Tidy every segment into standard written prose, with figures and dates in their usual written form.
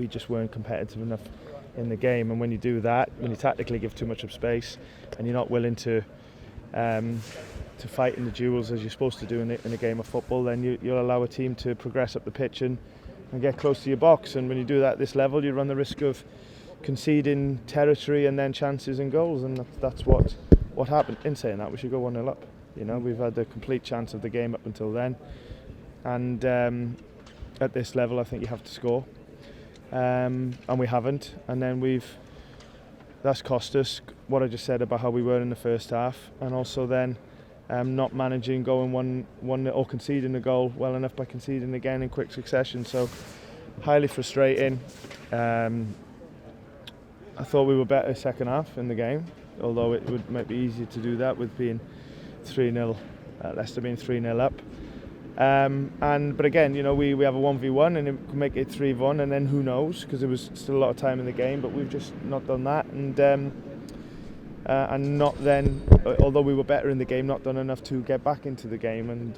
we just weren't competitive enough in the game. And when you do that, when you tactically give too much of space, and you're not willing to fight in the duels as you're supposed to do in a game of football, then you'll allow a team to progress up the pitch and get close to your box. And when you do that at this level, you run the risk of conceding territory and then chances and goals, and that's what happened. In saying that, we should go 1-0 up. We've had the complete chance of the game up until then, and at this level I think you have to score, and we haven't, and then that's cost us what I just said about how we were in the first half, and also then not managing going 1-0 or conceding a goal well enough by conceding again in quick succession. So highly frustrating. I thought we were better second half in the game, although it might be easier to do that with being 3-0, Leicester being 3-0 up. But again, we have a 1v1 and it can make it 3-1, and then who knows, because there was still a lot of time in the game, but we've just not done that, and not then, although we were better in the game, not done enough to get back into the game. And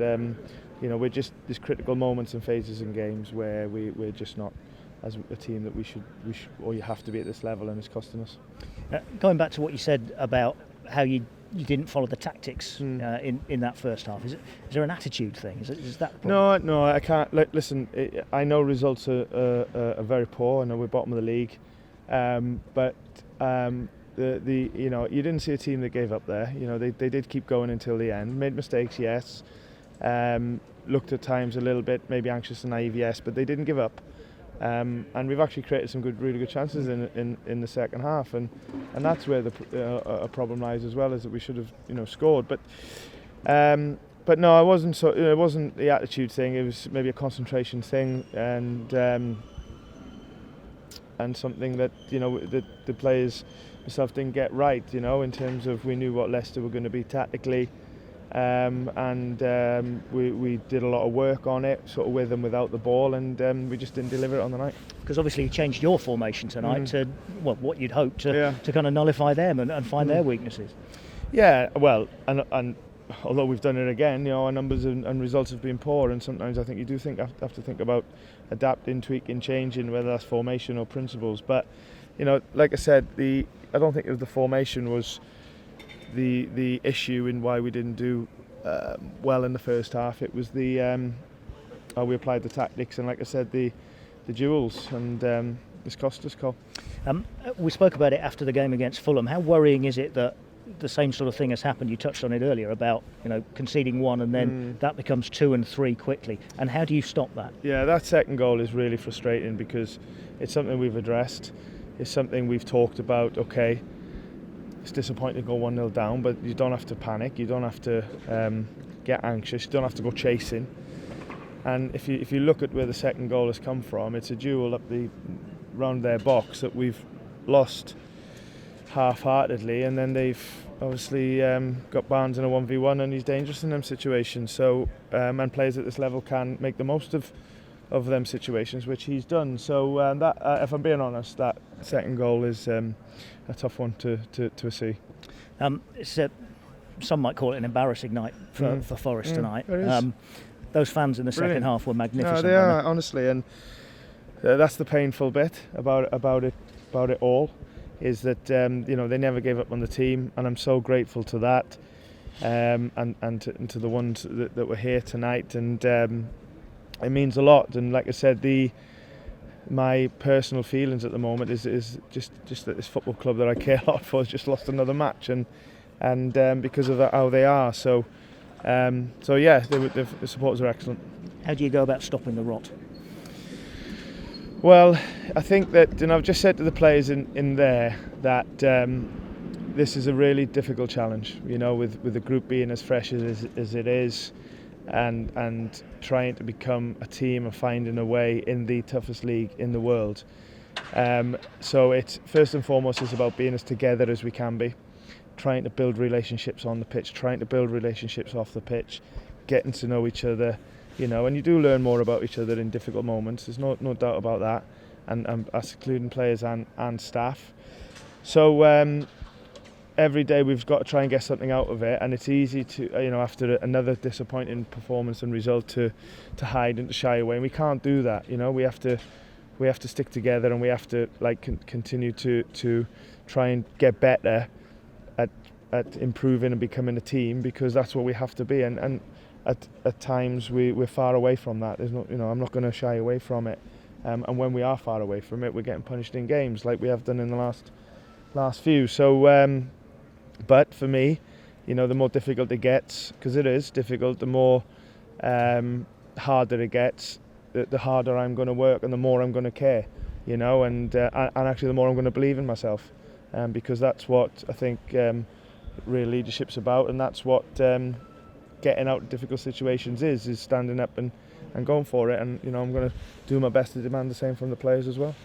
we're just, there's critical moments and phases in games where we're just not as a team that we should, or you have to be at this level, and it's costing us. Going back to what you said about how you didn't follow the tactics in that first half, is there an attitude thing? Is that the problem? No, I can't. Listen, I know results are very poor. I know we're bottom of the league, but you didn't see a team that gave up there. They did keep going until the end. Made mistakes, yes. Looked at times a little bit maybe anxious and naive, yes, but they didn't give up. And we've actually created some really good chances in the second half, and that's where a problem lies as well, is that we should have scored. But no, it wasn't. So it wasn't the attitude thing. It was maybe a concentration thing, and something that the players themselves didn't get right. In terms of, we knew what Leicester were going to be tactically. We did a lot of work on it, sort of with and without the ball, and we just didn't deliver it on the night. Because obviously you changed your formation tonight to what you'd hoped to kind of nullify them and find their weaknesses. Yeah, well, and although we've done it again, our numbers and results have been poor, and sometimes I think you do have to think about adapting, tweaking, changing, whether that's formation or principles. But like I said, I don't think the formation was the issue in why we didn't do well in the first half. It was how we applied the tactics, and like I said, the duels, and it's cost us, Cole. We spoke about it after the game against Fulham. How worrying is it that the same sort of thing has happened? You touched on it earlier about conceding one, and then that becomes 2 and 3 quickly. And how do you stop that? Yeah, that second goal is really frustrating, because it's something we've addressed. It's something we've talked about. Okay, it's disappointing to go 1-0 down, but you don't have to panic. You don't have to get anxious. You don't have to go chasing. And if you look at where the second goal has come from, it's a duel up round their box that we've lost half-heartedly, and then they've obviously got Barnes in a 1v1, and he's dangerous in them situations. So and players at this level can make the most of them situations, which he's done. So that, if I'm being honest, that second goal is a tough one to see. Some might call it an embarrassing night for Forest tonight. Those fans in the second half were magnificent. No, they are, honestly, and that's the painful bit about it all, is that they never gave up on the team, and I'm so grateful to that, and to the ones that were here tonight, and it means a lot. And like I said, my personal feelings at the moment is just that this football club that I care a lot for has just lost another match, and because of how they are. So yeah, the supporters are excellent. How do you go about stopping the rot? Well, I think that, I've just said to the players in there that this is a really difficult challenge. With the group being as fresh as it is, and trying to become a team and finding a way in the toughest league in the world. So it's first and foremost, it's about being as together as we can be, trying to build relationships on the pitch, trying to build relationships off the pitch, getting to know each other, and you do learn more about each other in difficult moments. There's no doubt about that, and us including players and staff. So every day we've got to try and get something out of it, and it's easy to, after another disappointing performance and result, to hide and to shy away, and we can't do that. We have to we have to stick together, and we have to continue to try and get better at improving and becoming a team, because that's what we have to be. And at times we're far away from that. There's no, I'm not going to shy away from it. And when we are far away from it, we're getting punished in games like we have done in the last few. So, but for me, the more difficult it gets, because it is difficult, the more harder it gets, the harder I'm going to work, and the more I'm going to care, and actually the more I'm going to believe in myself, because that's what I think real leadership's about, and that's what getting out of difficult situations is standing up and going for it. And I'm going to do my best to demand the same from the players as well.